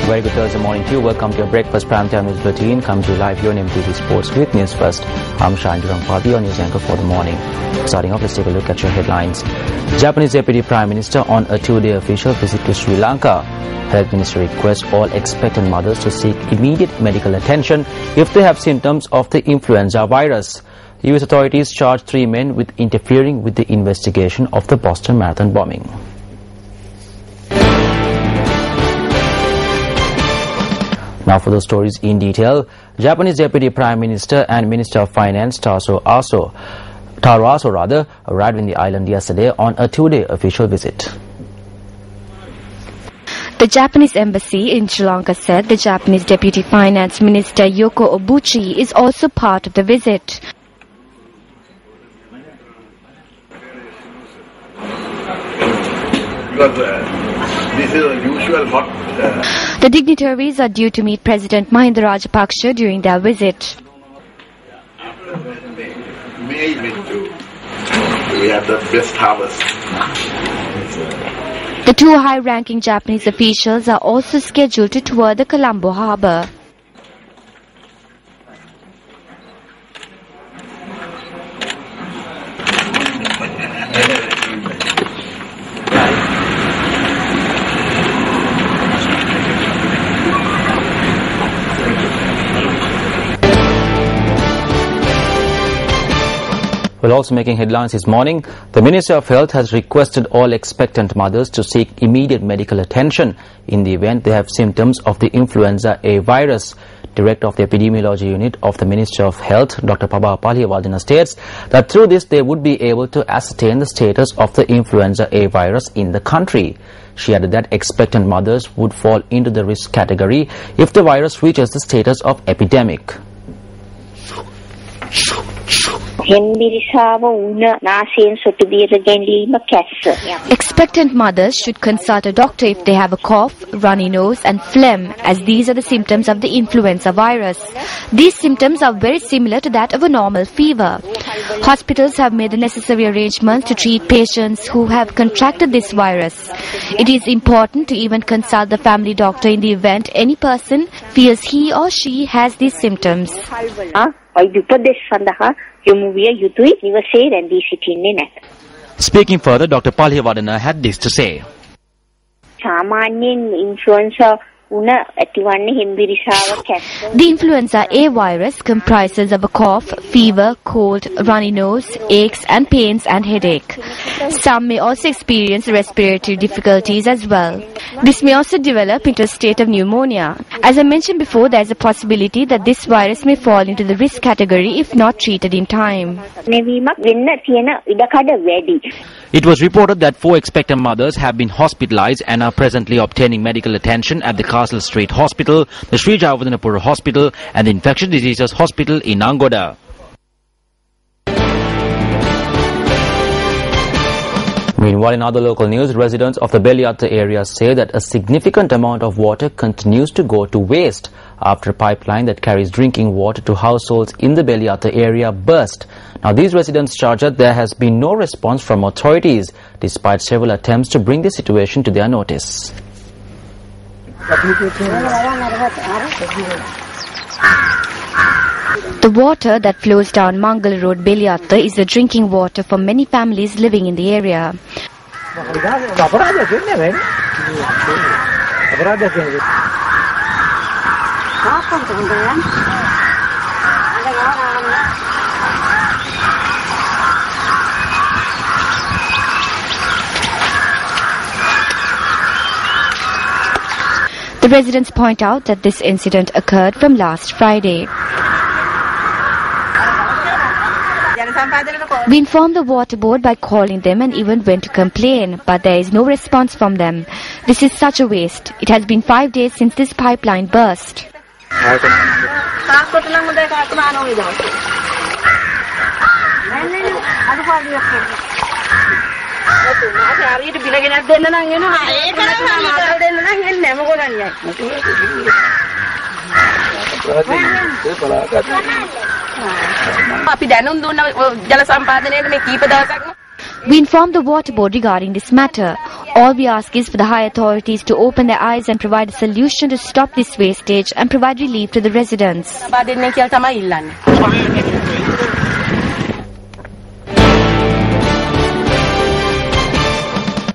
Very good Thursday morning to you. Welcome to your breakfast primetime news bulletin. Come to you live here on MTV Sports with News First. I'm Shahan Jurangpati, your news anchor for the morning. Starting off, let's take a look at your headlines. Japanese Deputy Prime Minister on a 2-day official visit to Sri Lanka. Health Ministry requests all expectant mothers to seek immediate medical attention if they have symptoms of the influenza virus. US authorities charge 3 men with interfering with the investigation of the Boston Marathon bombing. Now for the stories in detail, Japanese Deputy Prime Minister and Minister of Finance Taro Aso arrived in the island yesterday on a 2-day official visit. The Japanese embassy in Sri Lanka said the Japanese Deputy Finance Minister Yoko Obuchi is also part of the visit. This is a usual hot. The dignitaries are due to meet President Mahinda Rajapaksa during their visit. May we have the best harvest. The 2 high-ranking Japanese officials are also scheduled to tour the Colombo harbour. Well, also making headlines this morning, the Ministry of Health has requested all expectant mothers to seek immediate medical attention in the event they have symptoms of the influenza A virus. Director of the Epidemiology Unit of the Ministry of Health, Dr. Pabha Palihawardena, states that through this they would be able to ascertain the status of the influenza A virus in the country. She added that expectant mothers would fall into the risk category if the virus reaches the status of epidemic. Expectant mothers should consult a doctor if they have a cough, runny nose and phlegm, as these are the symptoms of the influenza virus. These symptoms are very similar to that of a normal fever. Hospitals have made the necessary arrangements to treat patients who have contracted this virus. It is important to even consult the family doctor in the event any person feels he or she has these symptoms. Speaking further, Dr. Palihawardena had this to say. The influenza A virus comprises of a cough, fever, cold, runny nose, aches and pains and headache. Some may also experience respiratory difficulties as well. This may also develop into a state of pneumonia. As I mentioned before, there is a possibility that this virus may fall into the risk category if not treated in time. It was reported that 4 expectant mothers have been hospitalized and are presently obtaining medical attention at the Castle Street Hospital, the Sri Jayawardenepura Hospital and the Infectious Diseases Hospital in Angoda. Meanwhile, in other local news, residents of the Beliata area say that a significant amount of water continues to go to waste after a pipeline that carries drinking water to households in the Beliata area burst. Now, these residents charge that there has been no response from authorities, despite several attempts to bring the situation to their notice. The water that flows down Mangal Road, Beliata, is the drinking water for many families living in the area. The residents point out that this incident occurred from last Friday. We informed the water board by calling them and even went to complain, but there is no response from them. This is such a waste. It has been 5 days since this pipeline burst. We informed the water board regarding this matter. All we ask is for the high authorities to open their eyes and provide a solution to stop this wastage and provide relief to the residents.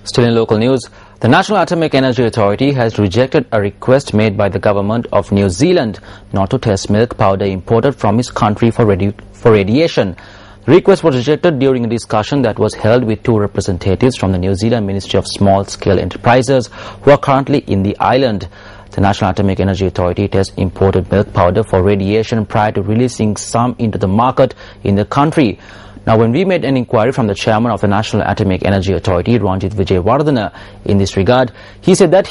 Still in local news, the National Atomic Energy Authority has rejected a request made by the government of New Zealand not to test milk powder imported from its country for radiation. The request was rejected during a discussion that was held with two representatives from the New Zealand Ministry of Small-Scale Enterprises who are currently in the island. The National Atomic Energy Authority tests imported milk powder for radiation prior to releasing some into the market in the country. Now, when we made an inquiry from the chairman of the National Atomic Energy Authority, Ranjit Vijayawardena, in this regard, he said that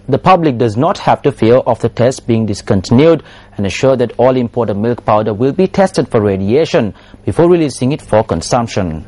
the public does not have to fear of the test being discontinued and assured that all imported milk powder will be tested for radiation before releasing it for consumption.